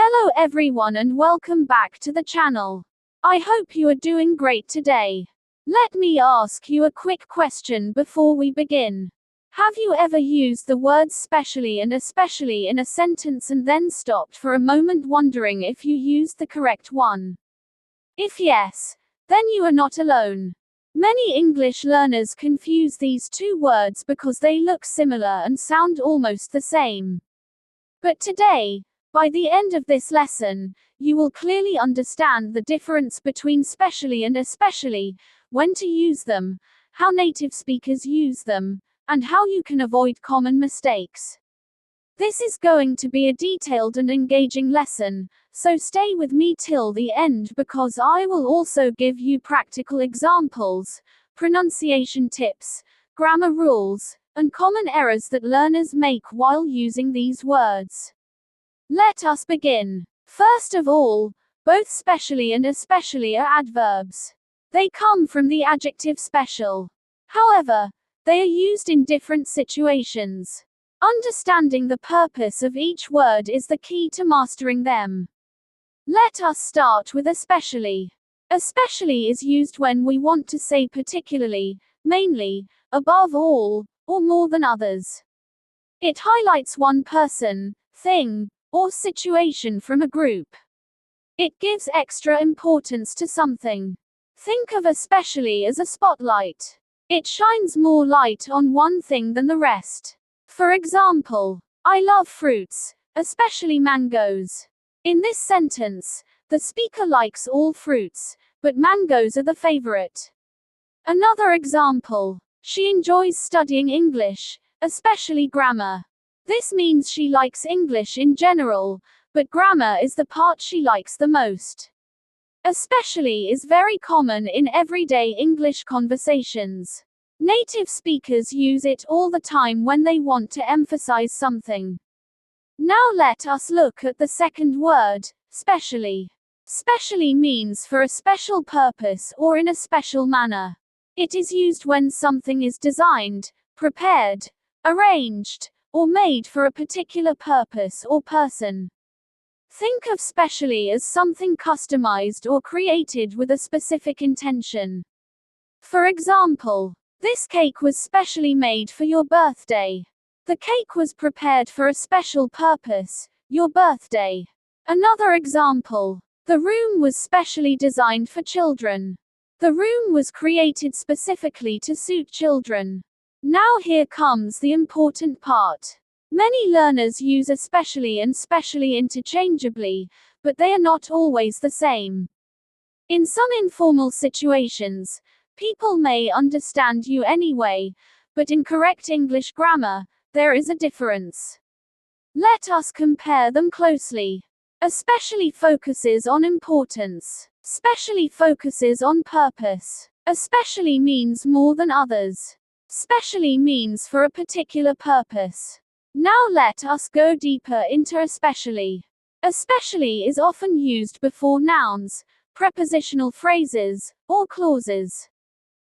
Hello everyone and welcome back to the channel. I hope you are doing great today. Let me ask you a quick question before we begin. Have you ever used the words specially and especially in a sentence and then stopped for a moment wondering if you used the correct one? If yes, then you are not alone. Many English learners confuse these two words because they look similar and sound almost the same. But today, by the end of this lesson, you will clearly understand the difference between specially and especially, when to use them, how native speakers use them, and how you can avoid common mistakes. This is going to be a detailed and engaging lesson, so stay with me till the end because I will also give you practical examples, pronunciation tips, grammar rules, and common errors that learners make while using these words. Let us begin. First of all, both specially and especially are adverbs. They come from the adjective special. However, they are used in different situations. Understanding the purpose of each word is the key to mastering them. Let us start with especially. Especially is used when we want to say particularly, mainly, above all, or more than others. It highlights one person, thing, or situation from a group. It gives extra importance to something. Think of especially as a spotlight. It shines more light on one thing than the rest. For example, I love fruits, especially mangoes. In this sentence, the speaker likes all fruits, but mangoes are the favorite. Another example, she enjoys studying English, especially grammar. This means she likes English in general, but grammar is the part she likes the most. Especially is very common in everyday English conversations. Native speakers use it all the time when they want to emphasize something. Now let us look at the second word, specially. Specially means for a special purpose or in a special manner. It is used when something is designed, prepared, arranged, or made for a particular purpose or person. Think of specially as something customized or created with a specific intention. For example, this cake was specially made for your birthday. The cake was prepared for a special purpose, your birthday. Another example, the room was specially designed for children. The room was created specifically to suit children. Now here comes the important part. Many learners use especially and specially interchangeably, but they are not always the same. In some informal situations, people may understand you anyway, but in correct English grammar, there is a difference. Let us compare them closely. Especially focuses on importance. Specially focuses on purpose. Especially means more than others. Specially means for a particular purpose. Now let us go deeper into especially. Especially is often used before nouns, prepositional phrases, or clauses.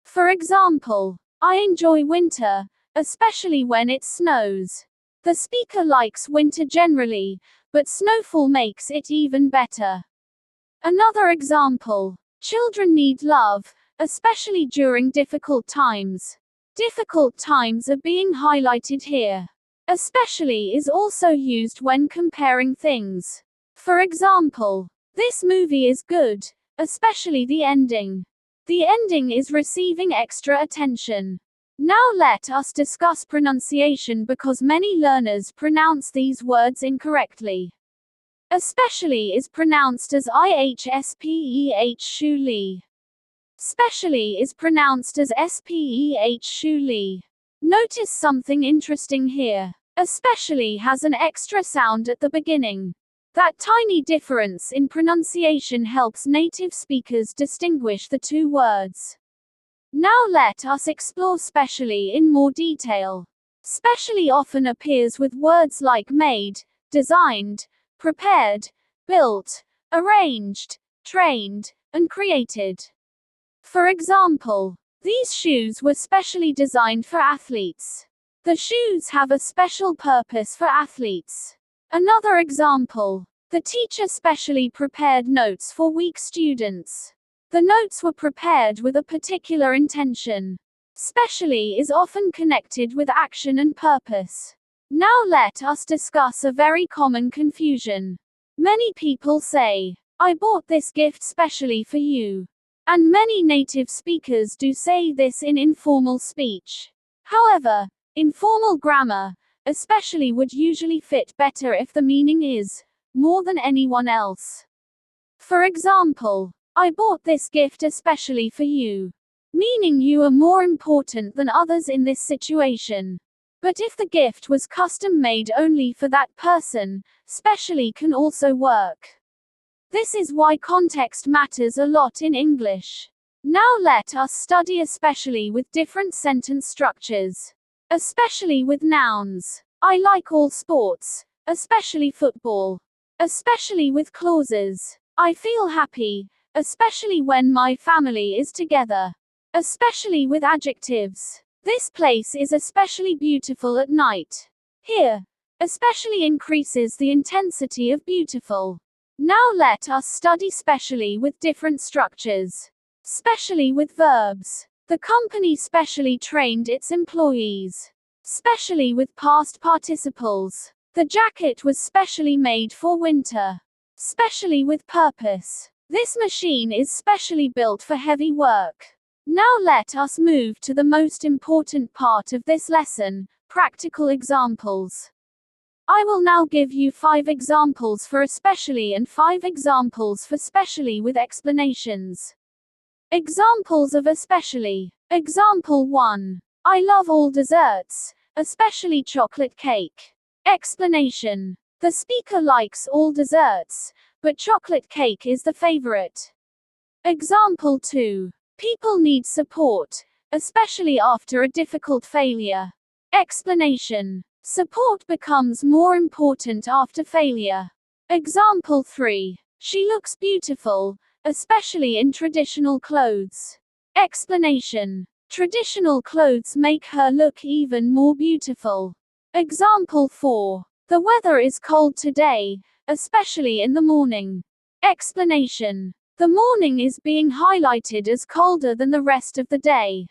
For example, I enjoy winter, especially when it snows. The speaker likes winter generally, but snowfall makes it even better. Another example, children need love, especially during difficult times. Difficult times are being highlighted here. Especially is also used when comparing things. For example, this movie is good, especially the ending. The ending is receiving extra attention. Now let us discuss pronunciation because many learners pronounce these words incorrectly. Especially is pronounced as ihspeh. Specially is pronounced as speh. Notice something interesting here. Especially has an extra sound at the beginning. That tiny difference in pronunciation helps native speakers distinguish the two words. Now let us explore specially in more detail. Specially often appears with words like made, designed, prepared, built, arranged, trained, and created. For example, these shoes were specially designed for athletes. The shoes have a special purpose for athletes. Another example, The teacher specially prepared notes for weak students. The notes were prepared with a particular intention. Specially is often connected with action and purpose. Now let us discuss a very common confusion. Many people say, "I bought this gift specially for you." And many native speakers do say this in informal speech. However, informal grammar, especially, would usually fit better if the meaning is more than anyone else. For example, "I bought this gift especially for you," meaning you are more important than others in this situation. But if the gift was custom made only for that person, specially can also work. This is why context matters a lot in English. Now let us study especially with different sentence structures. Especially with nouns. I like all sports, especially football. Especially with clauses. I feel happy, especially when my family is together. Especially with adjectives. This place is especially beautiful at night. Here, especially increases the intensity of beautiful. Now let us study specially with different structures. Specially with verbs. The company specially trained its employees. Specially with past participles. The jacket was specially made for winter. Specially with purpose. This machine is specially built for heavy work. Now let us move to the most important part of this lesson, practical examples. I will now give you 5 examples for especially and 5 examples for specially with explanations. Examples of especially. Example 1. I love all desserts, especially chocolate cake. Explanation. The speaker likes all desserts, but chocolate cake is the favorite. Example 2. People need support, especially after a difficult failure. Explanation. Support becomes more important after failure. Example 3. She looks beautiful, especially in traditional clothes. Explanation. Traditional clothes make her look even more beautiful. Example 4. The weather is cold today, especially in the morning. Explanation. The morning is being highlighted as colder than the rest of the day.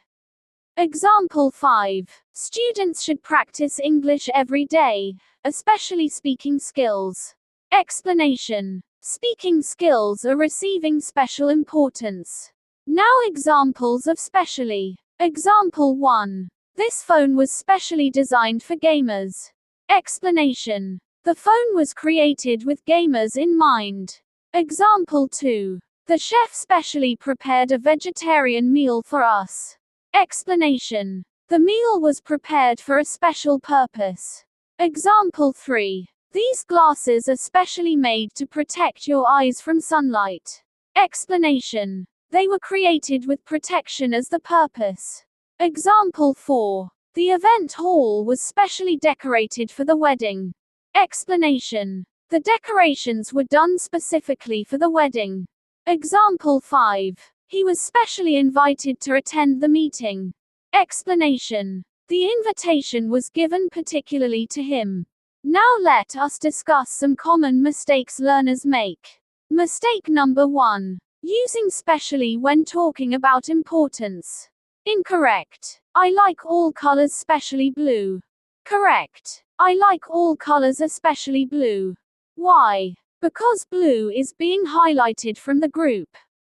Example 5. Students should practice English every day, especially speaking skills. Explanation. Speaking skills are receiving special importance. Now examples of specially. Example 1. This phone was specially designed for gamers. Explanation. The phone was created with gamers in mind. Example 2. The chef specially prepared a vegetarian meal for us. Explanation. The meal was prepared for a special purpose. Example 3. These glasses are specially made to protect your eyes from sunlight. Explanation. They were created with protection as the purpose. Example 4. The event hall was specially decorated for the wedding. Explanation. The decorations were done specifically for the wedding. Example 5. He was specially invited to attend the meeting. Explanation. The invitation was given particularly to him. Now let us discuss some common mistakes learners make. Mistake number 1. Using specially when talking about importance. Incorrect. I like all colors especially blue. Correct. I like all colors especially blue. Why? Because blue is being highlighted from the group.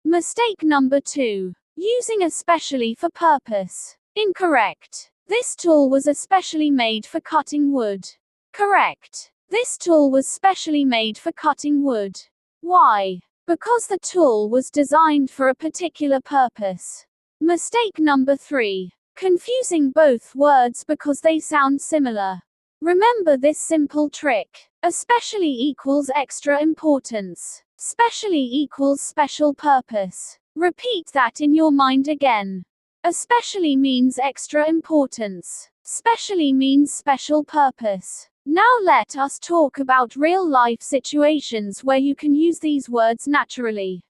Mistake number 2. Using especially for purpose. Incorrect. This tool was especially made for cutting wood. Correct. This tool was specially made for cutting wood. Why? Because the tool was designed for a particular purpose. Mistake number 3. Confusing both words because they sound similar. Remember this simple trick. Especially equals extra importance. Specially equals special purpose. Repeat that in your mind again. Especially means extra importance. Specially means special purpose. Now let us talk about real-life situations where you can use these words naturally.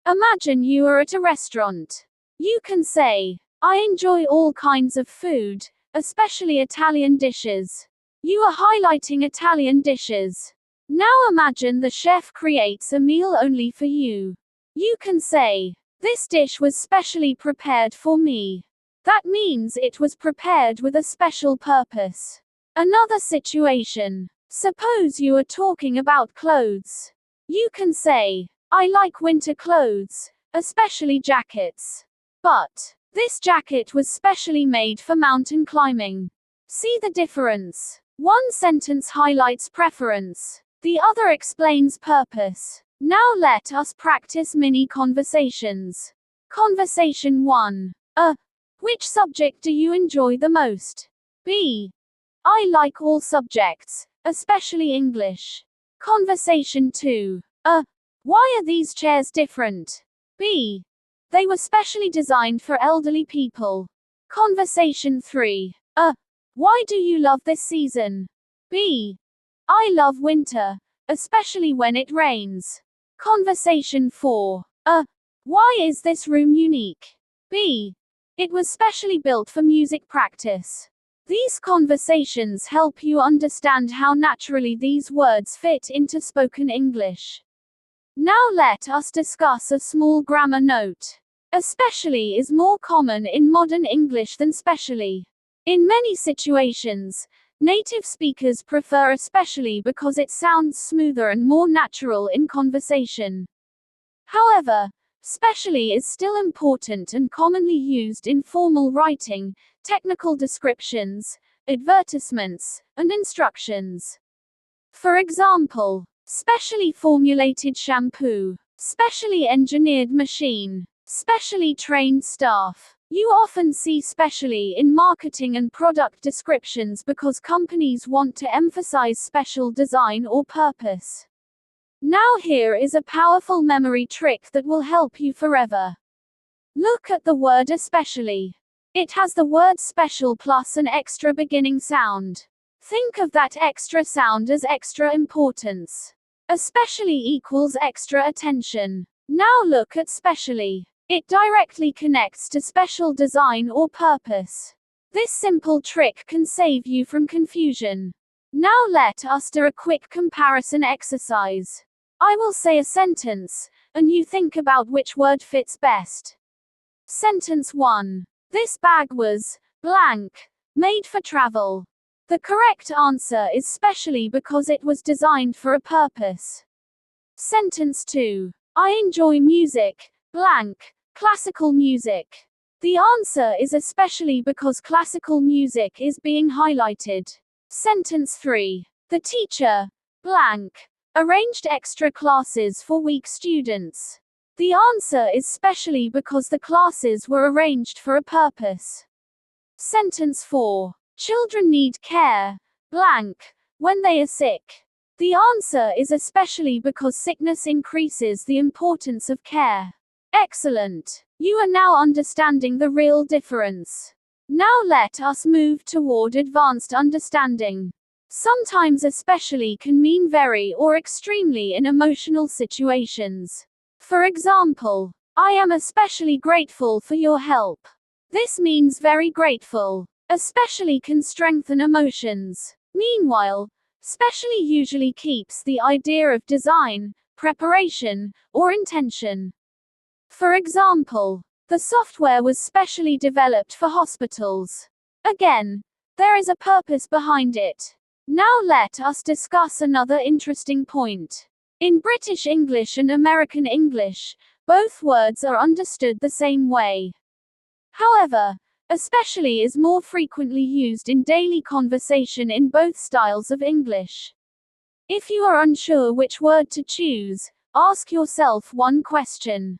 Imagine you are at a restaurant. You can say, I enjoy all kinds of food, especially Italian dishes. You are highlighting Italian dishes. Now imagine the chef creates a meal only for you. You can say, "This dish was specially prepared for me." That means it was prepared with a special purpose. Another situation. Suppose you are talking about clothes. You can say, "I like winter clothes, especially jackets. But this jacket was specially made for mountain climbing." See the difference? One sentence highlights preference, the other explains purpose. Now let us practice mini conversations. Conversation 1. Which subject do you enjoy the most? B. I like all subjects, especially English. Conversation 2. Why are these chairs different? B. They were specially designed for elderly people. Conversation 3. Why do you love this season? B. I love winter, especially when it rains. Conversation 4. Why is this room unique? B. It was specially built for music practice. These conversations help you understand how naturally these words fit into spoken English. Now let us discuss a small grammar note. Especially is more common in modern English than specially. In many situations, native speakers prefer especially because it sounds smoother and more natural in conversation. However, specially is still important and commonly used in formal writing, technical descriptions, advertisements, and instructions. For example, specially formulated shampoo, specially engineered machine, specially trained staff. You often see specially in marketing and product descriptions because companies want to emphasize special design or purpose. Now here is a powerful memory trick that will help you forever. Look at the word especially. It has the word special plus an extra beginning sound. Think of that extra sound as extra importance. Especially equals extra attention. Now look at specially. It directly connects to special design or purpose. This simple trick can save you from confusion. Now let us do a quick comparison exercise. I will say a sentence, and you think about which word fits best. Sentence 1. This bag was blank, made for travel. The correct answer is specially because it was designed for a purpose. Sentence 2. I enjoy music, blank, classical music. The answer is especially because classical music is being highlighted. Sentence 3. The teacher, blank, arranged extra classes for weak students. The answer is specially because the classes were arranged for a purpose. Sentence 4. Children need care, blank, when they are sick. The answer is especially because sickness increases the importance of care. Excellent. You are now understanding the real difference. Now let us move toward advanced understanding. Sometimes especially can mean very or extremely in emotional situations. For example, I am especially grateful for your help. This means very grateful. Especially can strengthen emotions. Meanwhile, specially usually keeps the idea of design, preparation, or intention. For example, the software was specially developed for hospitals. Again, there is a purpose behind it. Now let us discuss another interesting point. In British English and American English, both words are understood the same way. However, especially is more frequently used in daily conversation in both styles of English. If you are unsure which word to choose, ask yourself one question.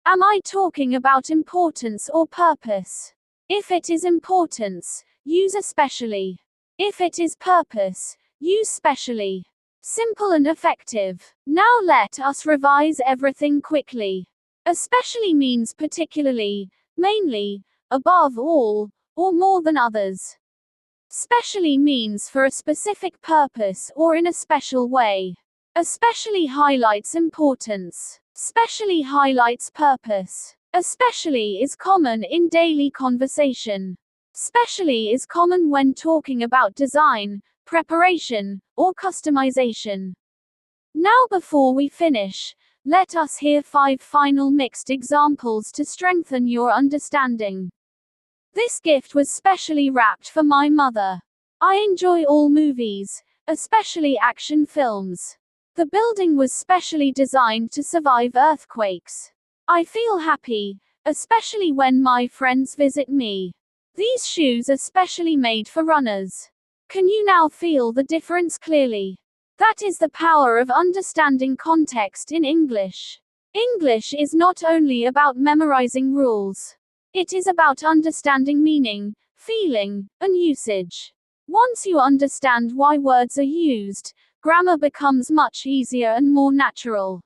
Am I talking about importance or purpose? If it is importance, use especially. If it is purpose, use specially. Simple and effective. Now let us revise everything quickly. Especially means particularly, mainly, above all, or more than others. Specially means for a specific purpose or in a special way. Especially highlights importance. Specially highlights purpose. Especially is common in daily conversation. Specially is common when talking about design, preparation, or customization. Now before we finish, let us hear 5 final mixed examples to strengthen your understanding. This gift was specially wrapped for my mother. I enjoy all movies, especially action films. The building was specially designed to survive earthquakes. I feel happy, especially when my friends visit me. These shoes are specially made for runners. Can you now feel the difference clearly? That is the power of understanding context in English. English is not only about memorizing rules. It is about understanding meaning, feeling, and usage. Once you understand why words are used, grammar becomes much easier and more natural.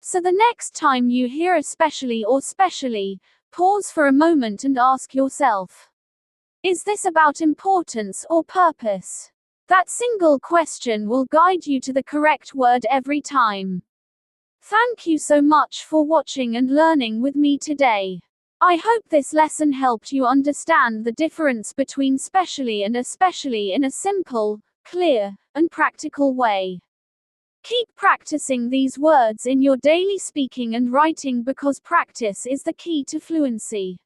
So the next time you hear especially or specially, pause for a moment and ask yourself, is this about importance or purpose? That single question will guide you to the correct word every time. Thank you so much for watching and learning with me today. I hope this lesson helped you understand the difference between specially and especially in a simple, clear, and practical way. Keep practicing these words in your daily speaking and writing because practice is the key to fluency.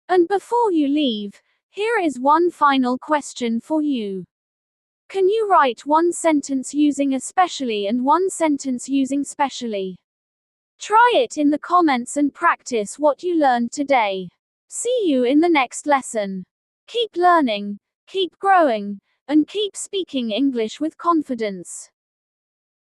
And before you leave, here is one final question for you. Can you write one sentence using especially and one sentence using specially? Try it in the comments and practice what you learned today. See you in the next lesson. Keep learning, keep growing, and keep speaking English with confidence.